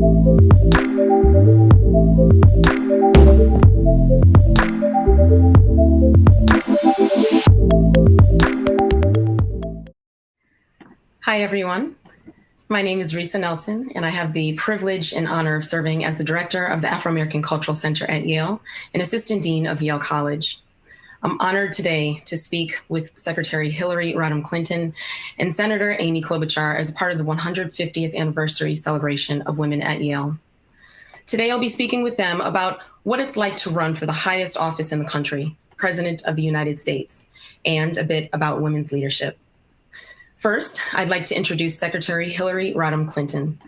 Hi, everyone. My name is Risë Nelson, and I have the privilege and honor of serving as the director of the Afro-American Cultural Center at Yale and assistant dean of Yale College. I'm honored today to speak with Secretary Hillary Rodham Clinton and Senator Amy Klobuchar as a part of the 150th anniversary celebration of women at Yale. Today, I'll be speaking with them about what it's like to run for the highest office in the country, President of the United States, and a bit about women's leadership. First, I'd like to introduce Secretary Hillary Rodham Clinton,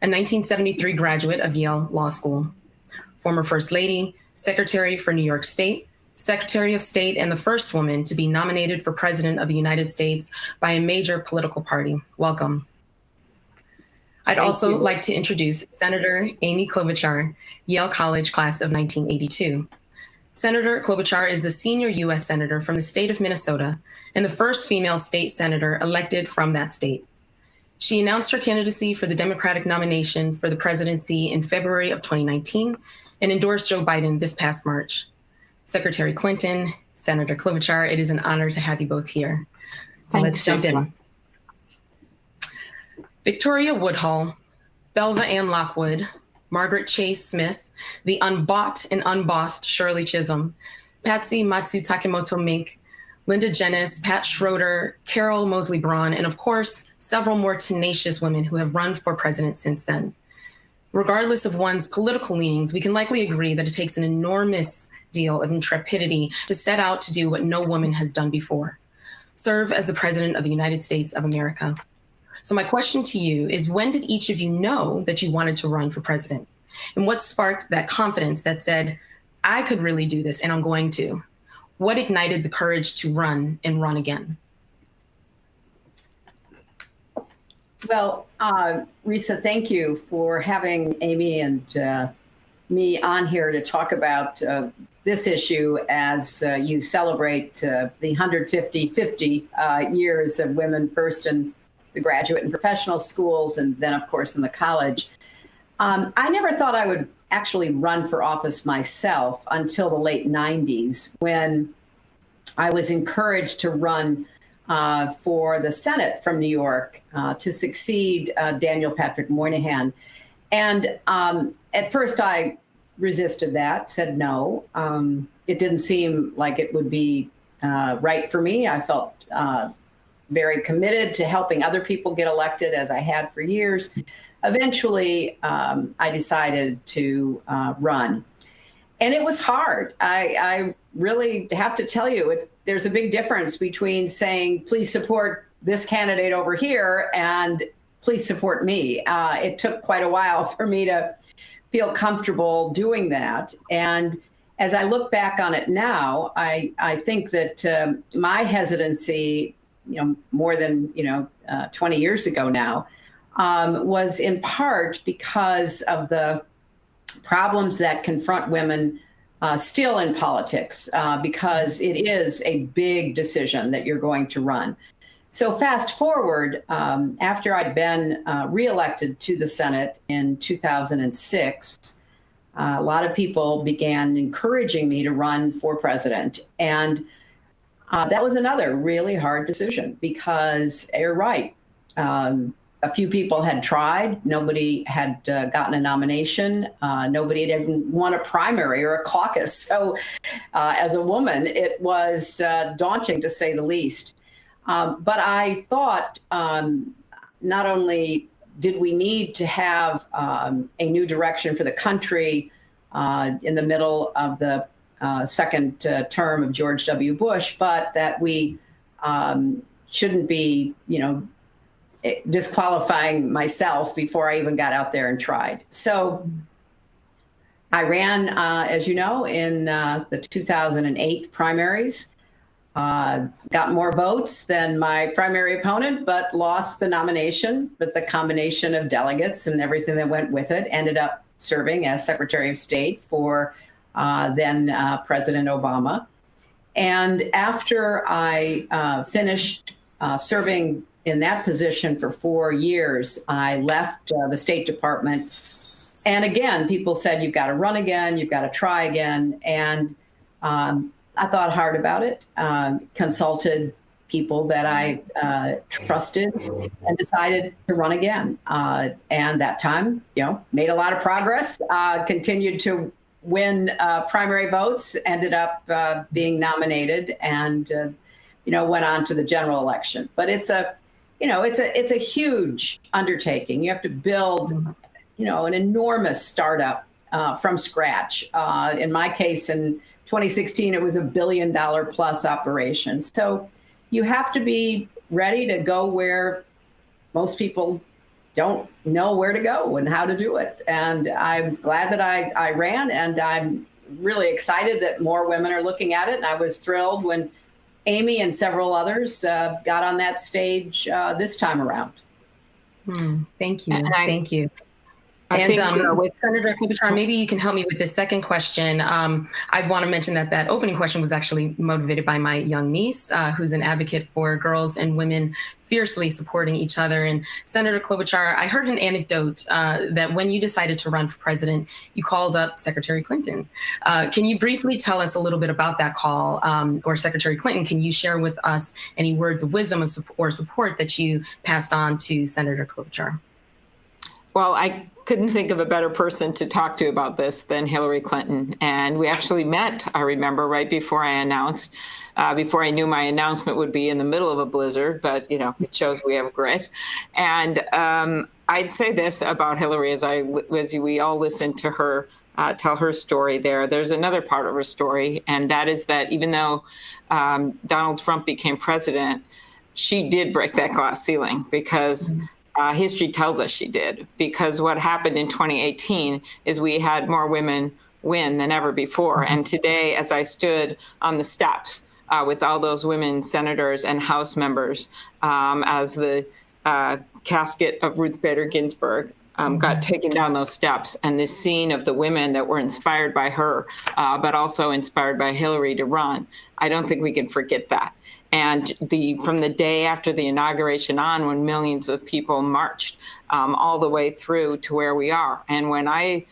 a 1973 graduate of Yale Law School, former First Lady, Secretary for New York State, Secretary of State, and the first woman to be nominated for President of the United States by a major political party. Welcome. I'd also like to introduce Senator Amy Klobuchar, Yale College class of 1982. Senator Klobuchar is the senior U.S. Senator from the state of Minnesota and the first female state senator elected from that state. She announced her candidacy for the Democratic nomination for the presidency in February of 2019 and endorsed Joe Biden this past March. Secretary Clinton, Senator Klobuchar, it is an honor to have you both here. So let's jump in. Victoria Woodhull, Belva Ann Lockwood, Margaret Chase Smith, the unbought and unbossed Shirley Chisholm, Patsy Matsu Takemoto Mink, Linda Jenness, Pat Schroeder, Carol Mosley Braun, and of course, several more tenacious women who have run for president since then. Regardless of one's political leanings, we can likely agree that it takes an enormous deal of intrepidity to set out to do what no woman has done before, serve as the President of the United States of America. So my question to you is, when did each of you know that you wanted to run for president? And what sparked that confidence that said, I could really do this and I'm going to? What ignited the courage to run and run again? Well, Risë, thank you for having Amy and me on here to talk about this issue as you celebrate the 150 years of women first in the graduate and professional schools, and then, of course, in the college. I never thought I would actually run for office myself until the late 90s, when I was encouraged to run for the Senate from New York to succeed Daniel Patrick Moynihan. And at first I resisted that, said no. It didn't seem like it would be right for me. I felt very committed to helping other people get elected, as I had for years. Eventually, I decided to run. And it was hard. I really have to tell you, there's a big difference between saying, please support this candidate over here and please support me. It took quite a while for me to feel comfortable doing that. And as I look back on it now, I think that my hesitancy, more than 20 years ago now, was in part because of the problems that confront women still in politics, because it is a big decision that you're going to run. So fast forward, after I'd been reelected to the Senate in 2006, a lot of people began encouraging me to run for president. And that was another really hard decision, because you're right. A few people had tried. Nobody had gotten a nomination. Nobody had even won a primary or a caucus. So as a woman, it was daunting, to say the least. But I thought not only did we need to have a new direction for the country in the middle of the second term of George W. Bush, but that we shouldn't be, disqualifying myself before I even got out there and tried. So I ran, as you know, in the 2008 primaries, got more votes than my primary opponent, but lost the nomination. But the combination of delegates and everything that went with it, ended up serving as Secretary of State for then President Obama. And after I finished serving in that position for 4 years, I left the State Department And again, people said, you've got to run again, you've got to try again. And I thought hard about it, consulted people that I trusted, and decided to run again. And that time, made a lot of progress, continued to win primary votes, ended up being nominated, and went on to the general election. But it's a huge undertaking. You have to build, an enormous startup from scratch. In my case, in 2016, it was $1 billion plus operation. So you have to be ready to go where most people don't know where to go and how to do it. And I'm glad that I ran, and I'm really excited that more women are looking at it. And I was thrilled when Amy and several others got on that stage this time around. Thank you. Thank you. And with Senator Klobuchar, maybe you can help me with this second question. I want to mention that opening question was actually motivated by my young niece, who's an advocate for girls and women fiercely supporting each other. And Senator Klobuchar, I heard an anecdote that when you decided to run for president, you called up Secretary Clinton. Can you briefly tell us a little bit about that call, or Secretary Clinton? Can you share with us any words of wisdom or support that you passed on to Senator Klobuchar? Well, I couldn't think of a better person to talk to about this than Hillary Clinton. And we actually met, I remember, right before I announced, before I knew my announcement would be in the middle of a blizzard, but, it shows we have grit. And I'd say this about Hillary as we all listened to her tell her story there. There's another part of her story, and that is that even though Donald Trump became president, she did break that glass ceiling, because history tells us she did, because what happened in 2018 is we had more women win than ever before. And today, as I stood on the steps with all those women senators and House members, as the casket of Ruth Bader Ginsburg got taken down those steps, and this scene of the women that were inspired by her, but also inspired by Hillary to run, I don't think we can forget that. And from the day after the inauguration on, when millions of people marched all the way through to where we are. And when I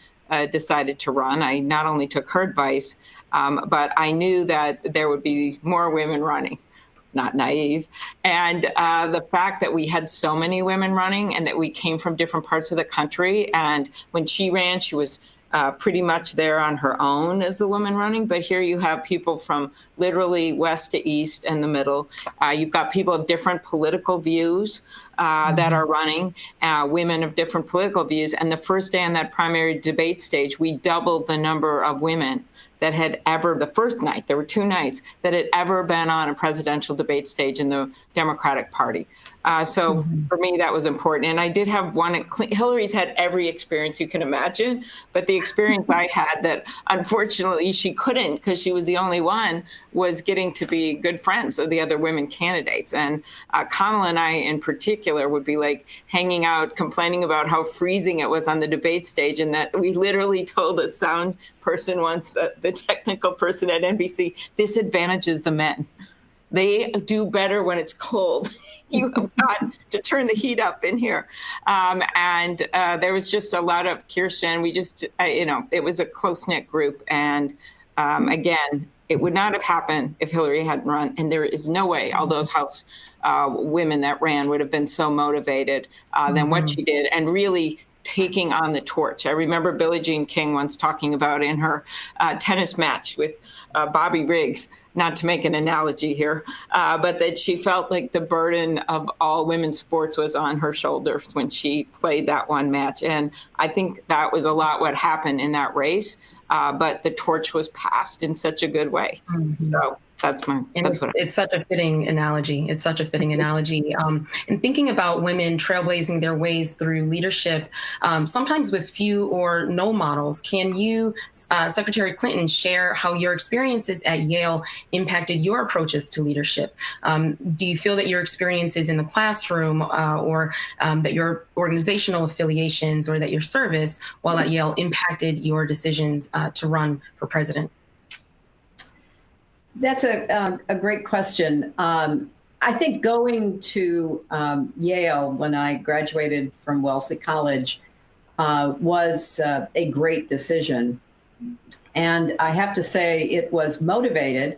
decided to run, I not only took her advice, but I knew that there would be more women running. Not naive. And the fact that we had so many women running, and that we came from different parts of the country. And when she ran, she was pretty much there on her own as the woman running. But here you have people from literally west to east and the middle. You've got people of different political views that are running, women of different political views. And the first day on that primary debate stage, we doubled the number of women that had ever, the first night, there were 2 nights, that had ever been on a presidential debate stage in the Democratic Party. So for me, that was important. And I did have one. Hillary's had every experience you can imagine, but the experience I had that unfortunately she couldn't, because she was the only one, was getting to be good friends of the other women candidates. And Kamala and I in particular would be like hanging out, complaining about how freezing it was on the debate stage, and that we literally told a sound person once, the technical person at NBC, this advantages the men. They do better when it's cold. You have got to turn the heat up in here. And there was just a lot of Kirsten. We just, it was a close-knit group. And again, it would not have happened if Hillary hadn't run. And there is no way all those House women that ran would have been so motivated than what she did, and really taking on the torch. I remember Billie Jean King once talking about in her tennis match with Bobby Riggs, not to make an analogy here, but that she felt like the burden of all women's sports was on her shoulders when she played that one match. And I think that was a lot what happened in that race, but the torch was passed in such a good way. So it's such a fitting analogy. It's such a fitting analogy. And thinking about women trailblazing their ways through leadership, sometimes with few or no models, can you, Secretary Clinton, share how your experiences at Yale impacted your approaches to leadership? Do you feel that your experiences in the classroom or that your organizational affiliations or that your service while at Yale impacted your decisions to run for president? That's a great question. I think going to Yale when I graduated from Wellesley College was a great decision. And I have to say it was motivated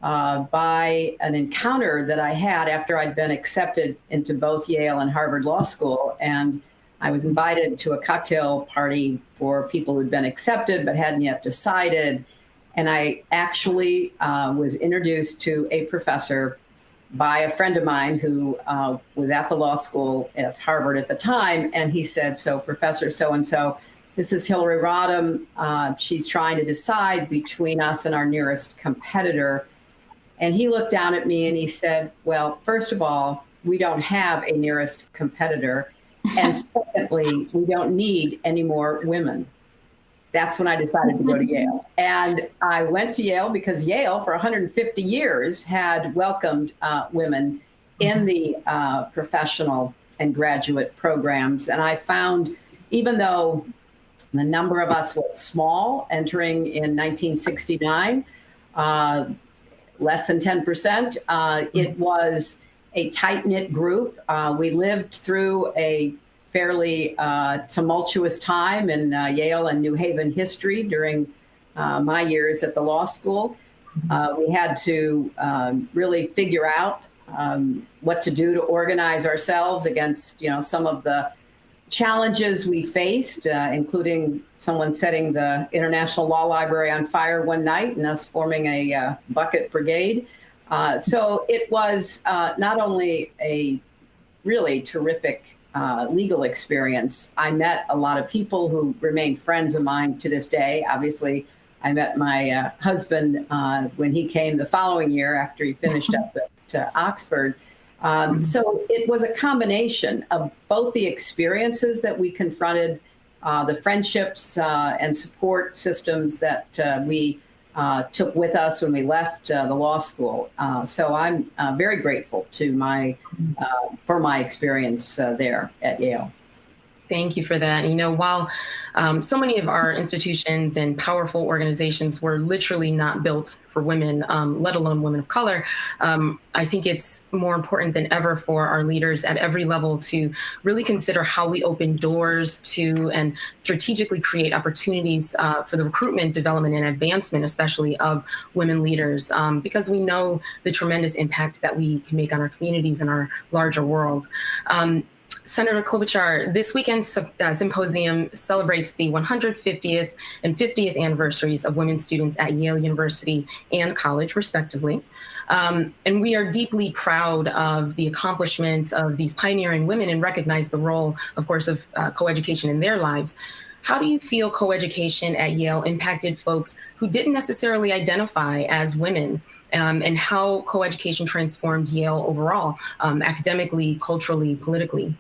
by an encounter that I had after I'd been accepted into both Yale and Harvard Law School. And I was invited to a cocktail party for people who'd been accepted but hadn't yet decided. And I actually was introduced to a professor by a friend of mine who was at the law school at Harvard at the time. And he said, "So Professor so-and-so, this is Hillary Rodham. She's trying to decide between us and our nearest competitor." And he looked down at me and he said, "Well, first of all, we don't have a nearest competitor. And secondly, we don't need any more women." That's when I decided to go to Yale. And I went to Yale because Yale, for 150 years, had welcomed women in the professional and graduate programs. And I found, even though the number of us was small entering in 1969, less than 10%, it was a tight-knit group. We lived through a fairly tumultuous time in Yale and New Haven history during my years at the law school. We had to really figure out what to do to organize ourselves against, some of the challenges we faced, including someone setting the International Law Library on fire one night and us forming a bucket brigade. So it was not only a really terrific legal experience. I met a lot of people who remain friends of mine to this day. Obviously, I met my husband when he came the following year after he finished up at Oxford. So it was a combination of both the experiences that we confronted, the friendships and support systems that we took with us when we left the law school. So I'm very grateful to for my experience there at Yale. Thank you for that. While so many of our institutions and powerful organizations were literally not built for women, let alone women of color, I think it's more important than ever for our leaders at every level to really consider how we open doors to and strategically create opportunities for the recruitment, development, and advancement, especially of women leaders, because we know the tremendous impact that we can make on our communities and our larger world. Senator Klobuchar, this weekend's symposium celebrates the 150th and 50th anniversaries of women students at Yale University and college, respectively. And we are deeply proud of the accomplishments of these pioneering women and recognize the role, of course, of coeducation in their lives. How do you feel coeducation at Yale impacted folks who didn't necessarily identify as women, and how coeducation transformed Yale overall, academically, culturally, politically?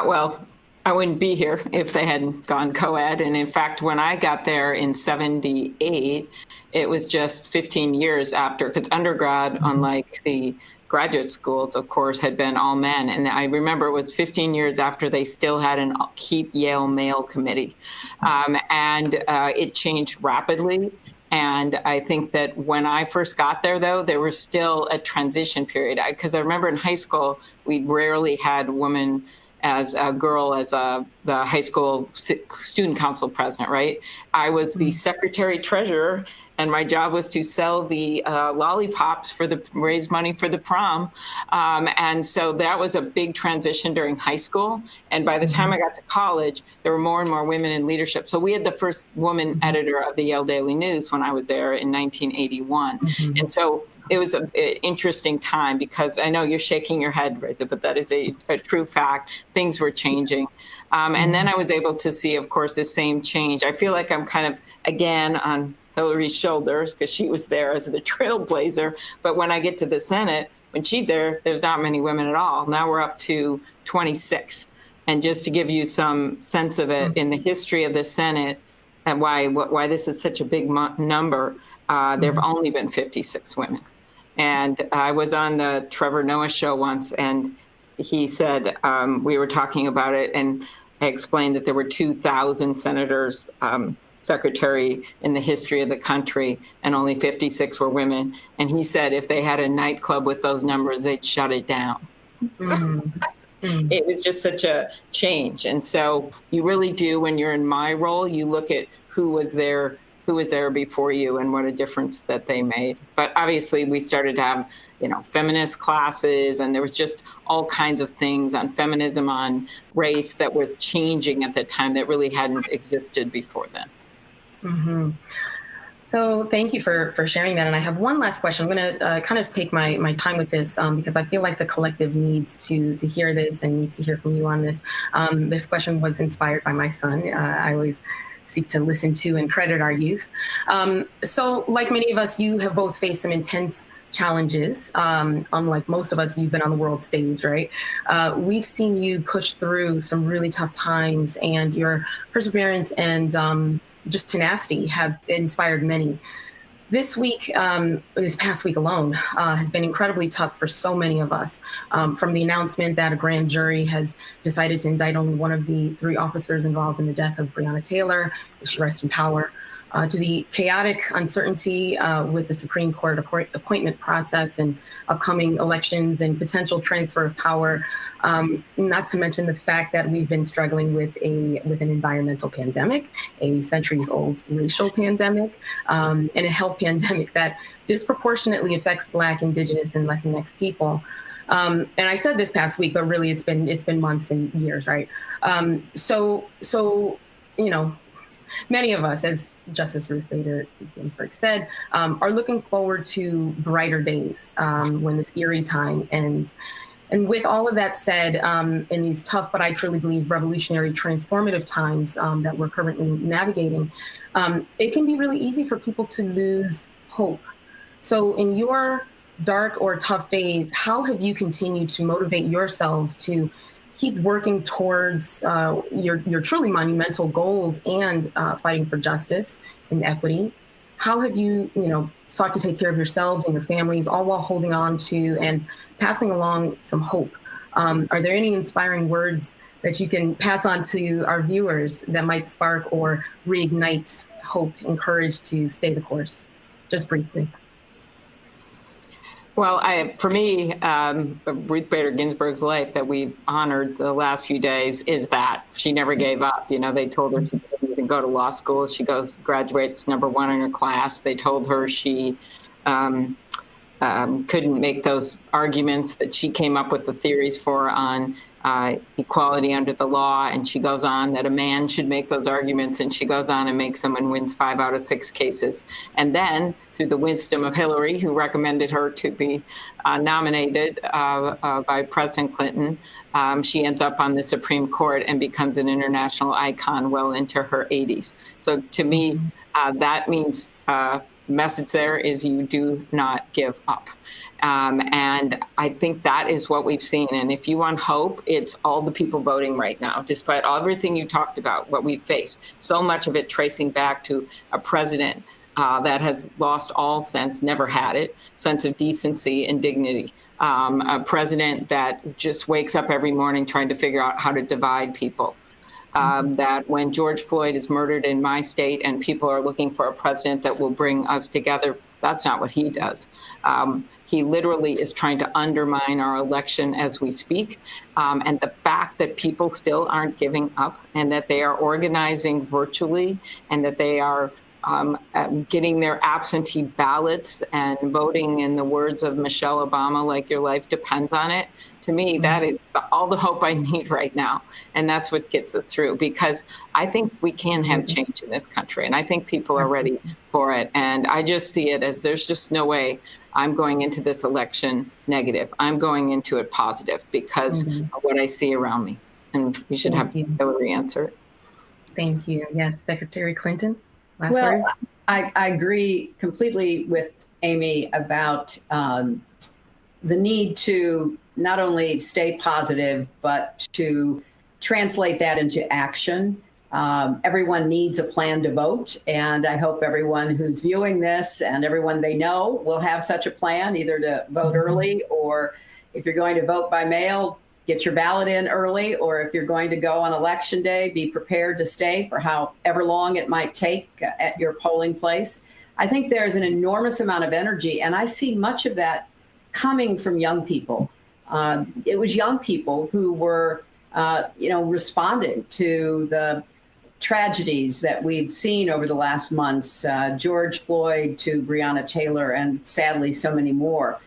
Well, I wouldn't be here if they hadn't gone co-ed. And in fact, when I got there in 78, it was just 15 years after, because undergrad, unlike the graduate schools, of course, had been all men. And I remember it was 15 years after they still had an Keep Yale Male Committee. And it changed rapidly. And I think that when I first got there, though, there was still a transition period. Because I remember in high school, we rarely had women as a girl, as the high school student council president, right? I was the secretary treasurer, and my job was to sell the lollipops raise money for the prom. And so that was a big transition during high school. And by the time I got to college, there were more and more women in leadership. So we had the first woman editor of the Yale Daily News when I was there in 1981. And so it was an interesting time, because I know you're shaking your head, Risë, but that is a true fact. Things were changing. And then I was able to see, of course, the same change. I feel like I'm kind of, again, on Hillary's shoulders, because she was there as the trailblazer. But when I get to the Senate, when she's there, there's not many women at all. Now we're up to 26. And just to give you some sense of it, in the history of the Senate and why this is such a big number, there have only been 56 women. And I was on the Trevor Noah show once, and he said, we were talking about it, and I explained that there were 2,000 senators, secretary in the history of the country, and only 56 were women. And he said if they had a nightclub with those numbers, they'd shut it down. It was just such a change. And so you really do, when you're in my role, you look at who was there before you and what a difference that they made. But obviously we started to have, feminist classes, and there was just all kinds of things on feminism, on race that was changing at that time that really hadn't existed before then. Mm-hmm. So thank you for sharing that. And I have one last question. I'm going to kind of take my time with this because I feel like the collective needs to hear this and need to hear from you on this. This question was inspired by my son. I always seek to listen to and credit our youth. So like many of us, you have both faced some intense challenges. Unlike most of us, you've been on the world stage, right? We've seen you push through some really tough times, and your perseverance and just tenacity have inspired many. This past week alone, has been incredibly tough for so many of us. From the announcement that a grand jury has decided to indict only one of the 3 officers involved in the death of Breonna Taylor, may she rest in power, to the chaotic uncertainty with the Supreme Court appointment process and upcoming elections and potential transfer of power, not to mention the fact that we've been struggling with an environmental pandemic, a centuries-old racial pandemic, and a health pandemic that disproportionately affects Black, Indigenous, and Latinx people. And I said this past week, but really it's been months and years, right? So many of us, as Justice Ruth Bader Ginsburg said, are looking forward to brighter days when this eerie time ends. And with all of that said, in these tough, but I truly believe revolutionary, transformative times that we're currently navigating, it can be really easy for people to lose hope. So in your dark or tough days, how have you continued to motivate yourselves to keep working towards your truly monumental goals and fighting for justice and equity? How have you, sought to take care of yourselves and your families, all while holding on to and passing along some hope? Are there any inspiring words that you can pass on to our viewers that might spark or reignite hope and courage to stay the course? Just briefly. Well, for me, Ruth Bader Ginsburg's life that we honored the last few days is that she never gave up. They told her she couldn't even go to law school. She graduates #1 in her class. They told her she couldn't make those arguments that she came up with the theories for on equality under the law. And she goes on that a man should make those arguments, and she goes on and makes them and wins 5 out of 6 cases. And then through the wisdom of Hillary, who recommended her to be nominated by President Clinton, she ends up on the Supreme Court and becomes an international icon well into her 80s. So to me, that means the message there is you do not give up. And I think that is what we've seen. And if you want hope, it's all the people voting right now, despite everything you talked about, what we've faced. So much of it tracing back to a president that has lost all sense, never had it, sense of decency and dignity. A president that just wakes up every morning trying to figure out how to divide people. That when George Floyd is murdered in my state and people are looking for a president that will bring us together, that's not what he does. He literally is trying to undermine our election as we speak. And the fact that people still aren't giving up and that they are organizing virtually and that they are getting their absentee ballots and voting, in the words of Michelle Obama, like your life depends on it. To me, that is all the hope I need right now. And that's what gets us through, because I think we can have change in this country. And I think people are ready for it. And I just see it as there's just no way I'm going into this election negative. I'm going into it positive because of what I see around me. And we should have Hillary answer it. Thank you. Yes, Secretary Clinton, last words. I agree completely with Amy about the need to not only stay positive, but to translate that into action. Everyone needs a plan to vote. And I hope everyone who's viewing this and everyone they know will have such a plan, either to vote early, or if you're going to vote by mail, get your ballot in early, or if you're going to go on election day, be prepared to stay for however long it might take at your polling place. I think there's an enormous amount of energy, and I see much of that coming from young people. It was young people who were, responding to the tragedies that we've seen over the last months, George Floyd to Breonna Taylor, and sadly, so many more.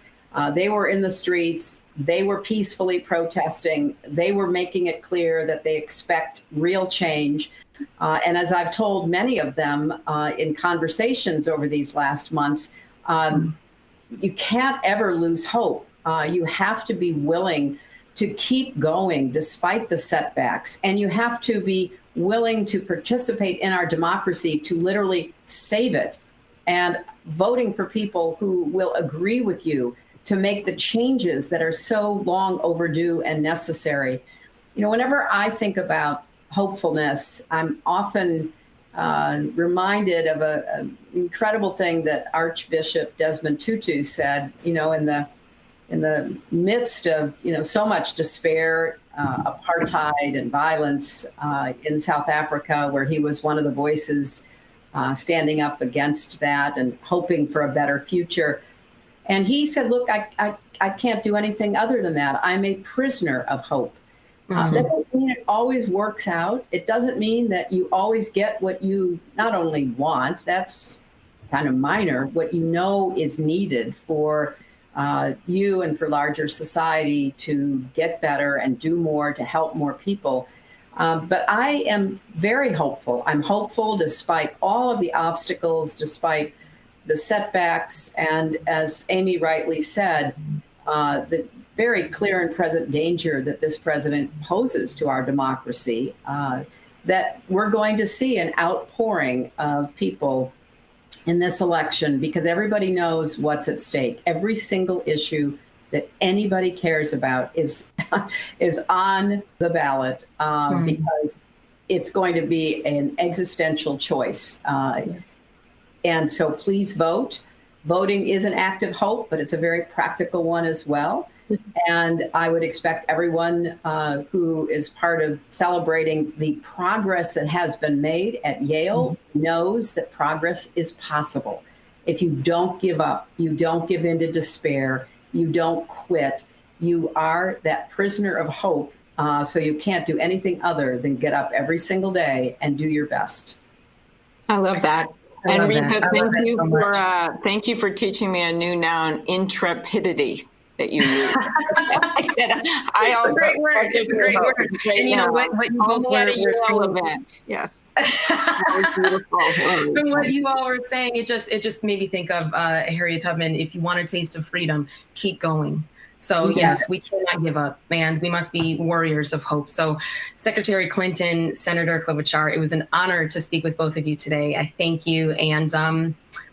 They were in the streets. They were peacefully protesting. They were making it clear that they expect real change. And as I've told many of them in conversations over these last months, you can't ever lose hope. You have to be willing to keep going despite the setbacks. And you have to be willing to participate in our democracy to literally save it. And voting for people who will agree with you to make the changes that are so long overdue and necessary. Whenever I think about hopefulness, I'm often reminded of an incredible thing that Archbishop Desmond Tutu said, in the midst of, so much despair, apartheid and violence in South Africa, where he was one of the voices standing up against that and hoping for a better future. And he said, look, I can't do anything other than that. I'm a prisoner of hope. That doesn't mean it always works out. It doesn't mean that you always get what you not only want, that's kind of minor, what you know is needed for you and for larger society to get better and do more to help more people. But I am very hopeful. I'm hopeful despite all of the obstacles, despite the setbacks, and as Amy rightly said, the very clear and present danger that this president poses to our democracy, that we're going to see an outpouring of people in this election because everybody knows what's at stake. Every single issue that anybody cares about is on the ballot because it's going to be an existential choice. And so please vote. Voting is an act of hope, but it's a very practical one as well. And I would expect everyone who is part of celebrating the progress that has been made at Yale knows that progress is possible. If you don't give up, you don't give in to despair, you don't quit, you are that prisoner of hope. So you can't do anything other than get up every single day and do your best. I love that. And Risë, thank you for teaching me a new noun, intrepidity, that you use. I also great word. It's a great word. And what you both were event. Yes. From what you all were saying, it just made me think of Harriet Tubman. If you want a taste of freedom, keep going. So yes, we cannot give up, and we must be warriors of hope. So Secretary Clinton, Senator Klobuchar, it was an honor to speak with both of you today. I thank you, and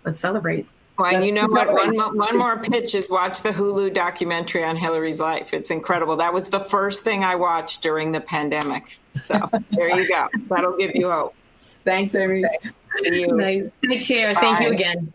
let's celebrate. Well, you know what? One more pitch is watch the Hulu documentary on Hillary's life. It's incredible. That was the first thing I watched during the pandemic. So there you go. That'll give you hope. Thanks, Amy. See you. Nice. Take care. Bye. Thank you again.